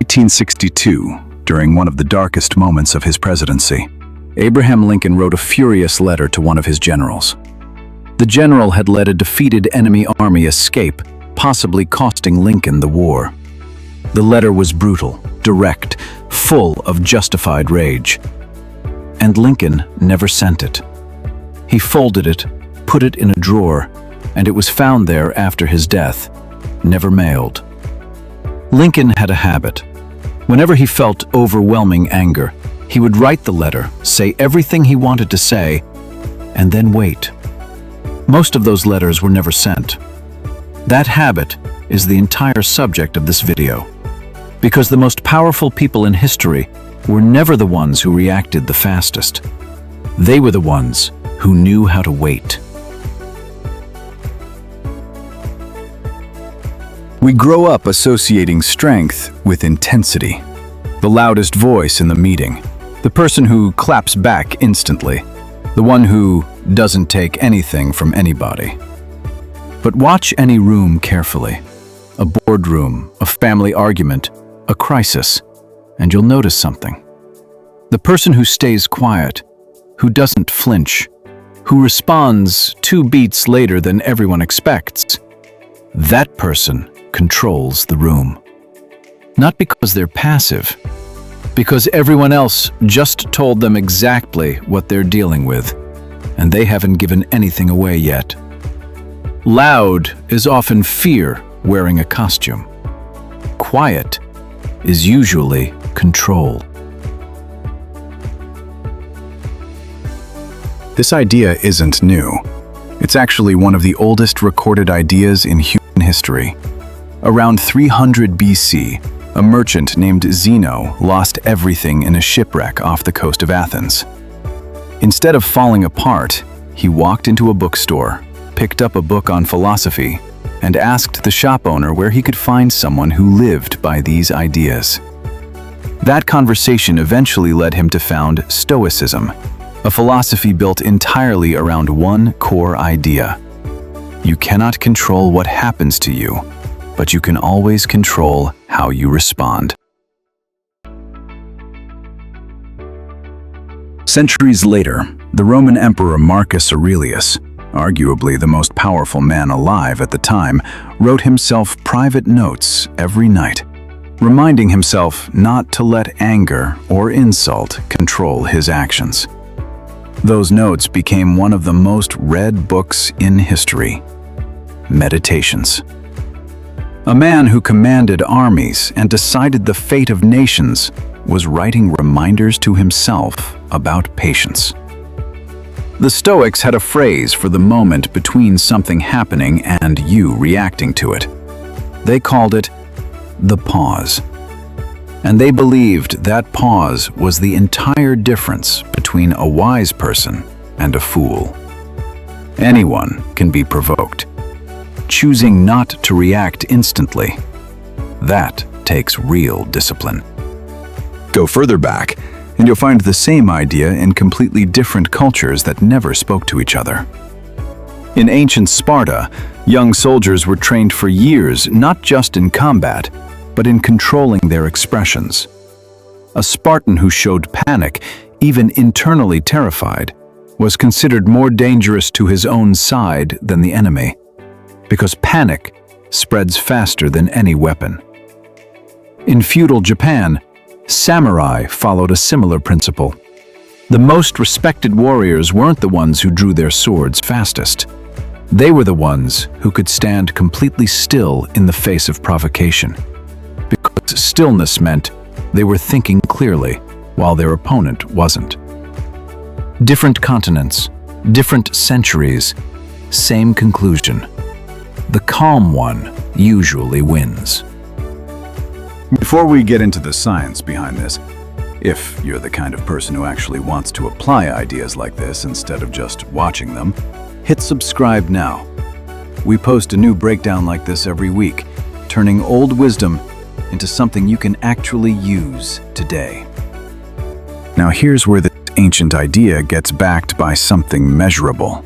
1862, during one of the darkest moments of his presidency, Abraham Lincoln wrote a furious letter to one of his generals. The general had let a defeated enemy army escape, possibly costing Lincoln the war. The letter was brutal, direct, full of justified rage. And Lincoln never sent it. He folded it, put it in a drawer, and it was found there after his death, never mailed. Lincoln had a habit. Whenever he felt overwhelming anger, he would write the letter, say everything he wanted to say, and then wait. Most of those letters were never sent. That habit is the entire subject of this video, because the most powerful people in history were never the ones who reacted the fastest. They were the ones who knew how to wait. We grow up associating strength with intensity. The loudest voice in the meeting, the person who claps back instantly, the one who doesn't take anything from anybody. But watch any room carefully. A boardroom, a family argument, a crisis, and you'll notice something. The person who stays quiet, who doesn't flinch, who responds 2 beats later than everyone expects, that person controls the room. Not because they're passive, because everyone else just told them exactly what they're dealing with, and they haven't given anything away yet. Loud is often fear wearing a costume. Quiet is usually control. This idea isn't new. It's actually one of the oldest recorded ideas in human history. Around 300 BC, a merchant named Zeno lost everything in a shipwreck off the coast of Athens. Instead of falling apart, he walked into a bookstore, picked up a book on philosophy, and asked the shop owner where he could find someone who lived by these ideas. That conversation eventually led him to found Stoicism, a philosophy built entirely around one core idea. You cannot control what happens to you, but you can always control how you respond. Centuries later, the Roman Emperor Marcus Aurelius, arguably the most powerful man alive at the time, wrote himself private notes every night, reminding himself not to let anger or insult control his actions. Those notes became one of the most read books in history. Meditations. A man who commanded armies and decided the fate of nations was writing reminders to himself about patience. The Stoics had a phrase for the moment between something happening and you reacting to it. They called it the pause. And they believed that pause was the entire difference between a wise person and a fool. Anyone can be provoked. Choosing not to react instantly, that takes real discipline. Go further back, and you'll find the same idea in completely different cultures that never spoke to each other. In ancient Sparta, young soldiers were trained for years not just in combat, but in controlling their expressions. A Spartan who showed panic, even internally terrified, was considered more dangerous to his own side than the enemy, because panic spreads faster than any weapon. In feudal Japan, samurai followed a similar principle. The most respected warriors weren't the ones who drew their swords fastest. They were the ones who could stand completely still in the face of provocation, because stillness meant they were thinking clearly while their opponent wasn't. Different continents, different centuries, same conclusion. The calm one usually wins. Before we get into the science behind this, if you're the kind of person who actually wants to apply ideas like this instead of just watching them, hit subscribe now. We post a new breakdown like this every week, turning old wisdom into something you can actually use today. Now here's where this ancient idea gets backed by something measurable.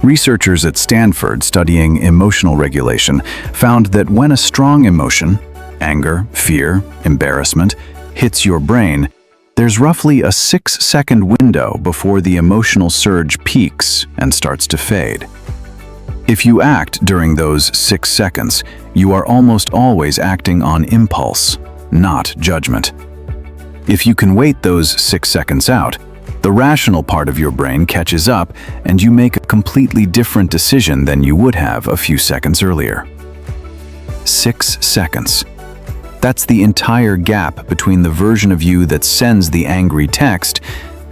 Researchers at Stanford studying emotional regulation found that when a strong emotion, anger, fear, embarrassment, hits your brain, there's roughly a 6-second window before the emotional surge peaks and starts to fade. If you act during those 6 seconds, you are almost always acting on impulse, not judgment. If you can wait those 6 seconds out, the rational part of your brain catches up and you make a completely different decision than you would have a few seconds earlier. 6 seconds. That's the entire gap between the version of you that sends the angry text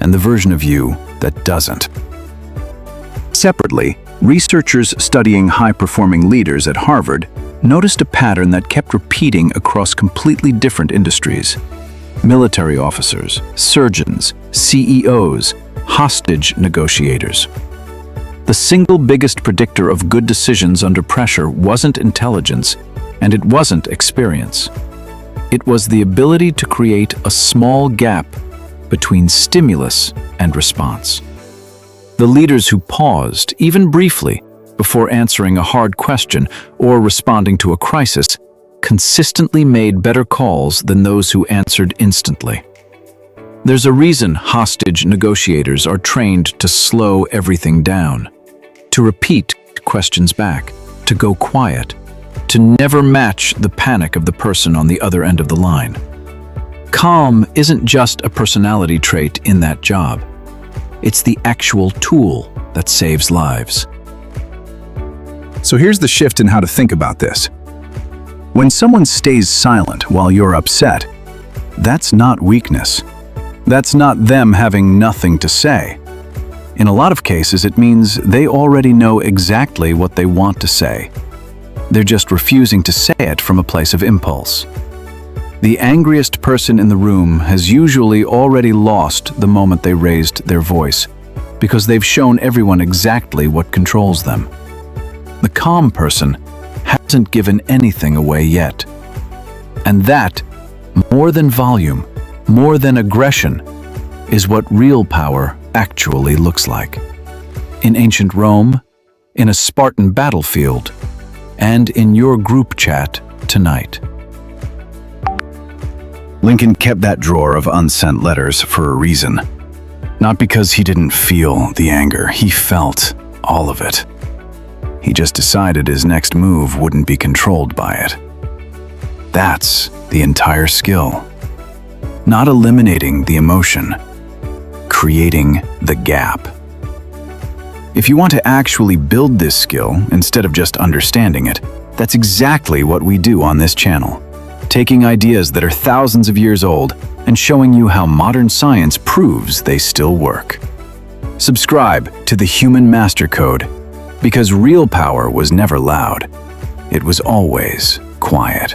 and the version of you that doesn't. Separately, researchers studying high-performing leaders at Harvard noticed a pattern that kept repeating across completely different industries. Military officers, surgeons, CEOs, hostage negotiators. The single biggest predictor of good decisions under pressure wasn't intelligence, and it wasn't experience. It was the ability to create a small gap between stimulus and response. The leaders who paused, even briefly, before answering a hard question or responding to a crisis, consistently made better calls than those who answered instantly. There's a reason hostage negotiators are trained to slow everything down, to repeat questions back, to go quiet, to never match the panic of the person on the other end of the line. Calm isn't just a personality trait in that job. It's the actual tool that saves lives. So here's the shift in how to think about this. When someone stays silent while you're upset, that's not weakness. That's not them having nothing to say. In a lot of cases, it means they already know exactly what they want to say. They're just refusing to say it from a place of impulse. The angriest person in the room has usually already lost the moment they raised their voice, because they've shown everyone exactly what controls them. The calm person hasn't given anything away yet. And that, more than volume, more than aggression, is what real power actually looks like. In ancient Rome, in a Spartan battlefield, and in your group chat tonight. Lincoln kept that drawer of unsent letters for a reason. Not because he didn't feel the anger, he felt all of it. He just decided his next move wouldn't be controlled by it. That's the entire skill. Not eliminating the emotion, creating the gap. If you want to actually build this skill instead of just understanding it, that's exactly what we do on this channel. Taking ideas that are thousands of years old and showing you how modern science proves they still work. Subscribe to the Human MasterCode, because real power was never loud. It was always quiet.